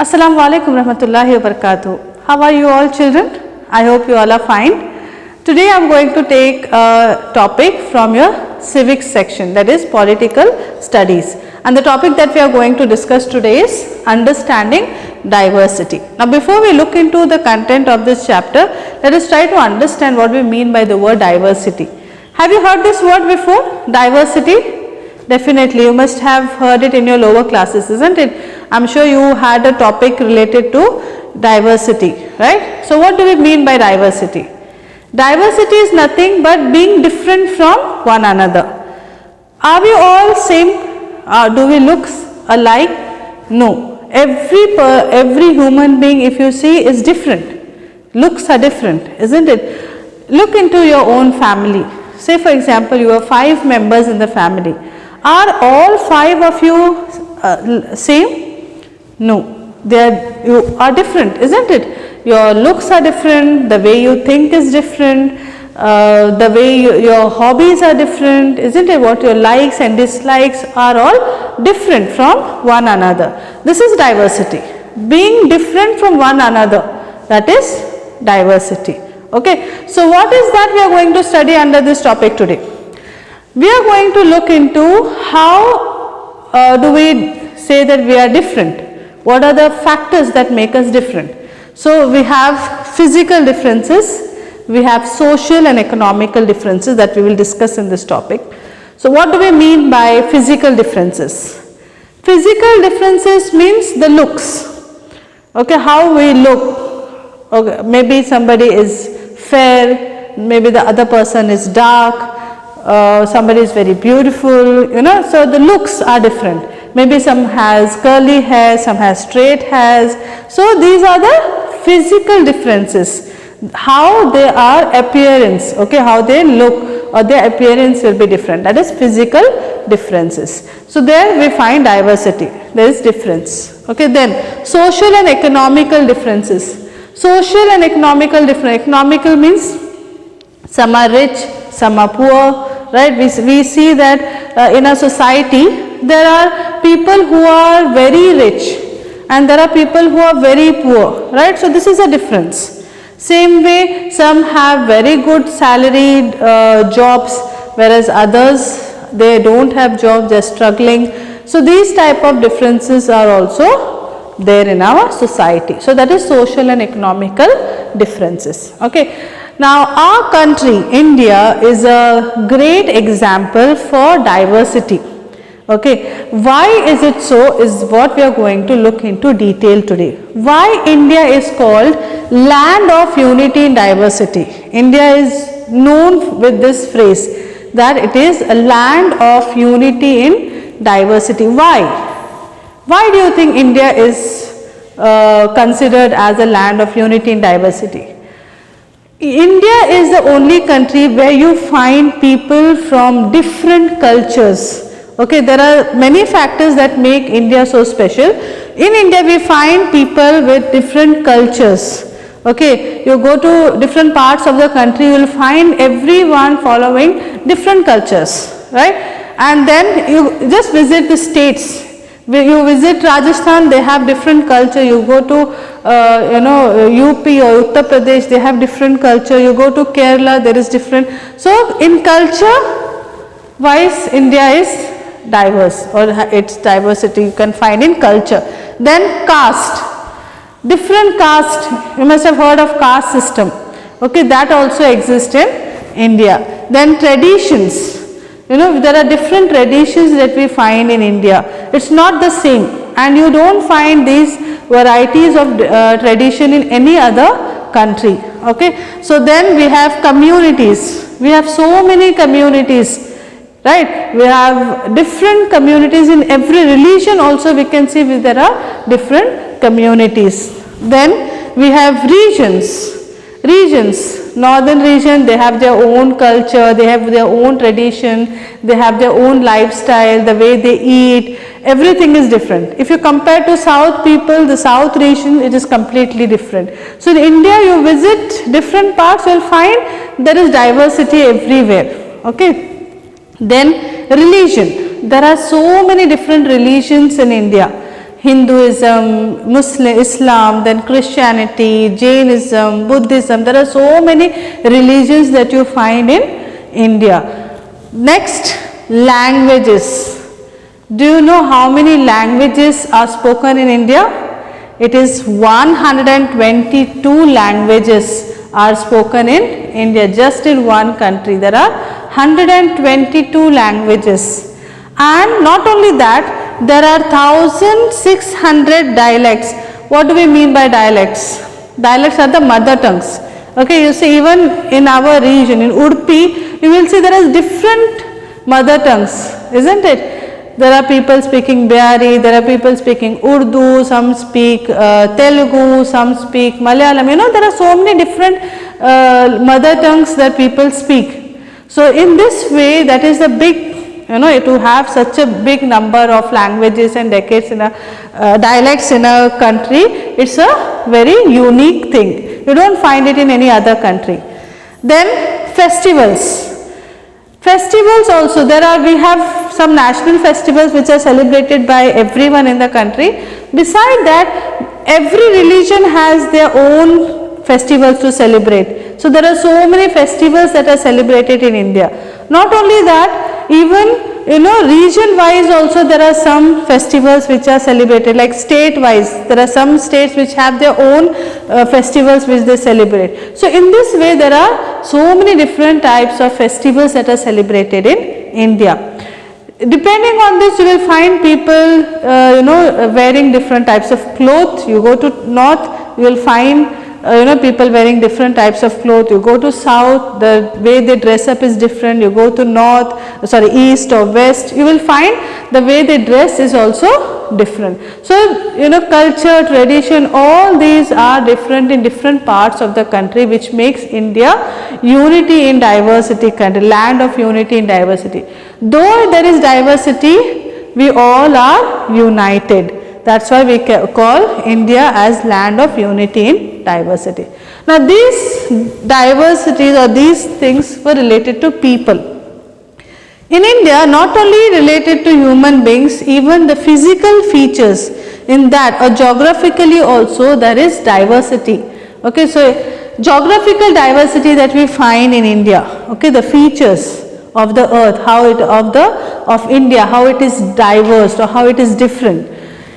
Assalamu alaikum rahmatullahi wa barakatuh. How are you all children? I hope you all are fine. Today I am going to take a topic from your civics section, that is political studies, and the topic that we are going to discuss today is understanding diversity. Now before we look into the content of this chapter, let us try to understand what we mean by the word diversity. Have you heard this word before? Diversity? Definitely, you must have heard it in your lower classes, isn't it? I am sure you had a topic related to diversity, right? So what do we mean by diversity? Diversity is nothing but being different from one another. Are we all same? Do we look alike? No. Every human being, if you see, is different. Looks are different, isn't it? Look into your own family. Say for example, you have 5 members in the family. Are all 5 of you same? No, you are different, isn't it? Your looks are different, the way you think is different, the way your hobbies are different, isn't it? What your likes and dislikes are all different from one another. This is diversity. Being different from one another, that is diversity. Okay. So what is that we are going to study under this topic today? We are going to look into how do we say that we are different. What are the factors that make us different? So we have physical differences, we have social and economical differences that we will discuss in this topic. So what do we mean by physical differences? Physical differences means the looks, okay, how we look. Okay, maybe somebody is fair, maybe the other person is dark, somebody is very beautiful, you know, so the looks are different. Maybe some has curly hair, some has straight hairs. So these are the physical differences, how they are appearance, okay, how they look or their appearance will be different, that is physical differences. So there we find diversity, there is difference. Okay, then social and economical differences. Social and economical difference. Economical means some are rich, some are poor, right? We see that in a society there are people who are very rich and there are people who are very poor, right? So this is a difference. Same way, some have very good salaried jobs, whereas others, they don't have jobs, they are struggling. So these type of differences are also there in our society. So that is social and economical differences. Okay. Now our country, India, is a great example for diversity. Okay, why is it so is what we are going to look into detail today. Why India is called land of unity and diversity. India is known with this phrase that it is a land of unity in diversity. Why? Why do you think India is considered as a land of unity and diversity? India is the only country where you find people from different cultures. Okay, there are many factors that make India so special. In India we find people with different cultures. Okay, you go to different parts of the country, you will find everyone following different cultures, right? And then you just visit the states. When you visit Rajasthan, they have different culture. You go to UP or Uttar Pradesh, they have different culture. You go to Kerala, there is different. So in culture wise, India is diverse, or its diversity you can find in culture. Then caste, different caste, you must have heard of caste system. Okay, that also exists in India. Then traditions. You know, there are different traditions that we find in India. It's not the same, and you don't find these varieties of tradition in any other country. Okay. So then we have communities. We have so many communities, right? We have different communities in every religion. Also we can see there are different communities. Then we have regions. Northern region, they have their own culture, they have their own tradition, they have their own lifestyle, the way they eat, everything is different. If you compare to south people, the south region, it is completely different. So in India you visit different parts, you will find there is diversity everywhere. Okay. Then religion, there are so many different religions in India. Hinduism, Muslim, Islam, then Christianity, Jainism, Buddhism. There are so many religions that you find in India. Next, languages. Do you know how many languages are spoken in India? It is 122 languages are spoken in India, just in one country. There are 122 languages. And not only that, there are 1600 dialects. What do we mean by dialects? Dialects are the mother tongues. Okay, you see, even in our region, in Udupi, you will see there is different mother tongues, isn't it? There are people speaking Bihari, there are people speaking Urdu, some speak Telugu, some speak Malayalam. You know, there are so many different mother tongues that people speak. So in this way, that is a big, you know, to have such a big number of languages and decades in a dialects in a country, it's a very unique thing. You don't find it in any other country. Then festivals. Festivals also, we have some national festivals which are celebrated by everyone in the country. Beside that, every religion has their own festivals to celebrate. So there are so many festivals that are celebrated in India. Not only that, even, you know, region wise also there are some festivals which are celebrated, like state wise. There are some states which have their own festivals which they celebrate. So in this way, there are so many different types of festivals that are celebrated in India. Depending on this, you will find people, you know, wearing different types of clothes. You go to north, you will find you know, people wearing different types of clothes. You go to south, the way they dress up is different. You go to north, east or west, you will find the way they dress is also different. So, you know, culture, tradition, all these are different in different parts of the country, which makes India unity in diversity country, land of unity in diversity. Though there is diversity, we all are united. That's why we call India as land of unity in diversity. Now these diversities or these things were related to people. In India, not only related to human beings, even the physical features in that, or geographically also, there is diversity. Okay, so geographical diversity that we find in India, okay, the features of the earth, how it of India, how it is diverse or how it is different.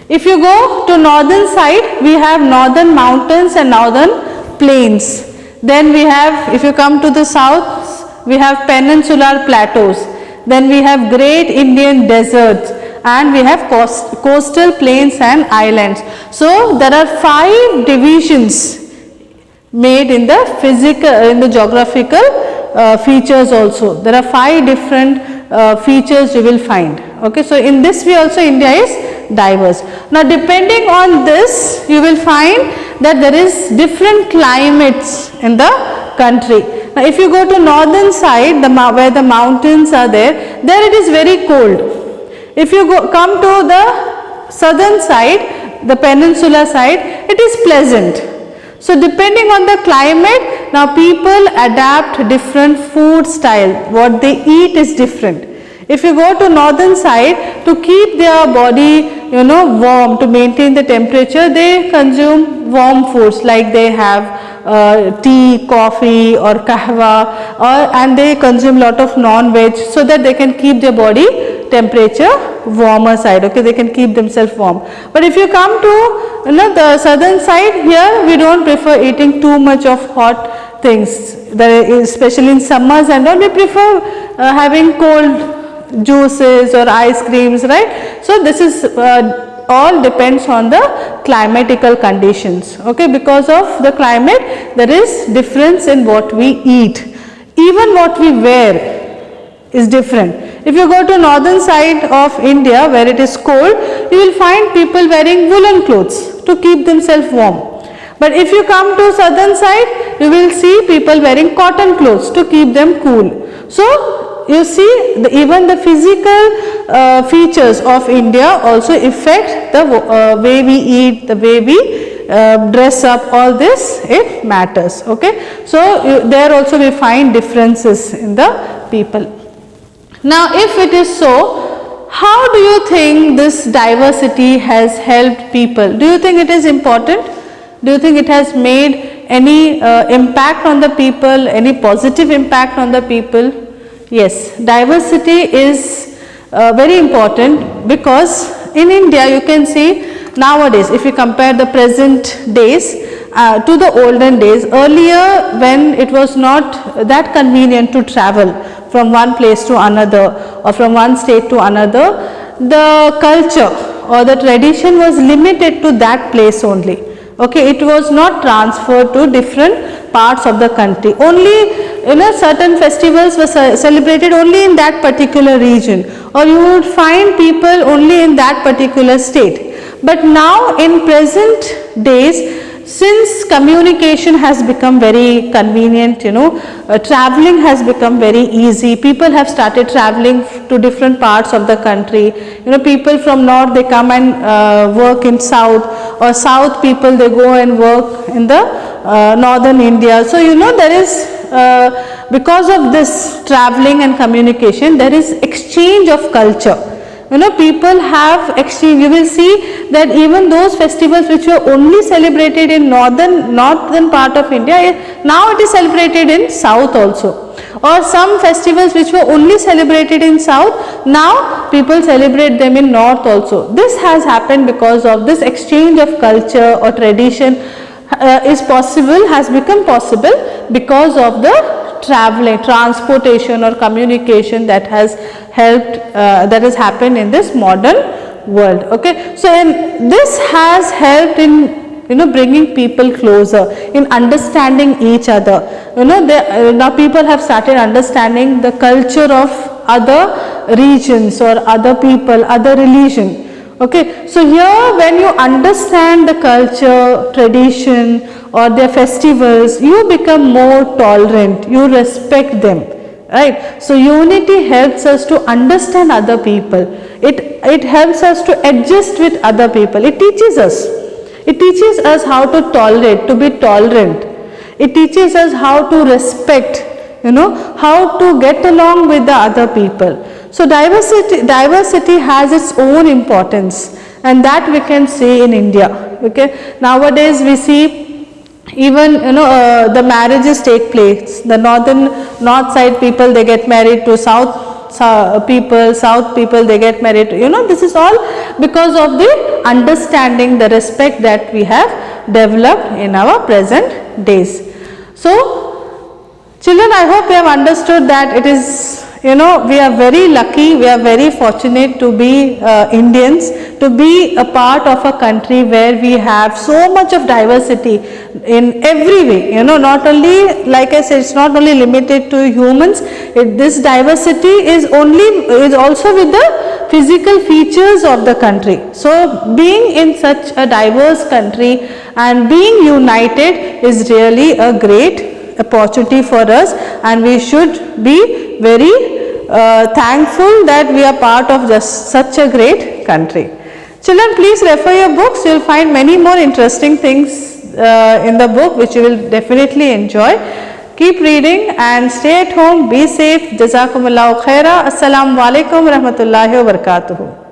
If you go to northern side, we have northern mountains and northern plains. Then we have, if you come to the south, we have peninsular plateaus. Then we have great Indian deserts, and we have coastal plains and islands. So there are 5 divisions made in the physical, in the geographical features also. There are 5 different features you will find. Okay, so in this way also India is diverse. Now depending on this, you will find that there is different climates in the country. Now if you go to northern side, where the mountains are there it is very cold. If you come to the southern side, the peninsular side, it is pleasant. So depending on the climate, now people adapt different food style. What they eat is different. If you go to northern side, to keep their body, you know, warm, to maintain the temperature, they consume warm foods, like they have tea, coffee or kahwa, and they consume lot of non-veg, so that they can keep their body temperature warmer side. Okay, they can keep themselves warm. But if you come to, you know, the southern side, here we don't prefer eating too much of hot things, especially in summers and all. We prefer having cold juices or ice creams, right? So this is all depends on the climatical conditions. Okay, because of the climate, there is difference in what we eat. Even what we wear is different. If you go to northern side of India, where it is cold, you will find people wearing woolen clothes to keep themselves warm. But if you come to southern side, you will see people wearing cotton clothes to keep them cool. So you see, even the physical features of India also affect the way we eat, the way we dress up, all this, it matters. Okay, so there also we find differences in the people. Now if it is so, How do you think this diversity has helped people? Do you think it is important? Do you think it has made any impact on the people, any positive impact on the people? Yes, diversity is very important, because in India you can see nowadays, if you compare the present days to the olden days, earlier when it was not that convenient to travel from one place to another or from one state to another, the culture or the tradition was limited to that place only. Okay, it was not transferred to different parts of the country. Only certain festivals were celebrated only in that particular region, or you would find people only in that particular state. But now in present days, since communication has become very convenient, traveling has become very easy. People have started traveling to different parts of the country. People from north, they come and work in south, or south people, they go and work in the northern India. So there is because of this traveling and communication, there is exchange of culture. People have exchange. You will see that even those festivals which were only celebrated in northern part of India, now it is celebrated in south also. Or some festivals which were only celebrated in south, now people celebrate them in north also. This has happened because of this exchange of culture or tradition has become possible because of the traveling, transportation or communication that has helped, that has happened in this modern world. Okay, so this has helped in bringing people closer, in understanding each other. Now people have started understanding the culture of other regions or other people, other religion. Okay, so here when you understand the culture, tradition or their festivals, you become more tolerant, you respect them, right? So unity helps us to understand other people. It helps us to adjust with other people. It teaches us how to tolerate, to be tolerant. It teaches us how to respect, how to get along with the other people. So diversity has its own importance, and that we can see in India. Okay, nowadays we see even the marriages take place. The north side people, they get married to south people they get married to. This is all because of the understanding, the respect that we have developed in our present days. So children, I hope you have understood that it is, we are very lucky, we are very fortunate to be Indians, to be a part of a country where we have so much of diversity in every way. Not only, like I said, it's not only limited to humans. This diversity is also with the physical features of the country. So being in such a diverse country and being united is really a great opportunity for us, and we should be very thankful that we are part of just such a great country. Children, please refer your books. You will find many more interesting things in the book which you will definitely enjoy. Keep reading and stay at home. Be safe. Jazakumullahu khaira. Assalamu alaikum wa rahmatullahi wa barakatuhu.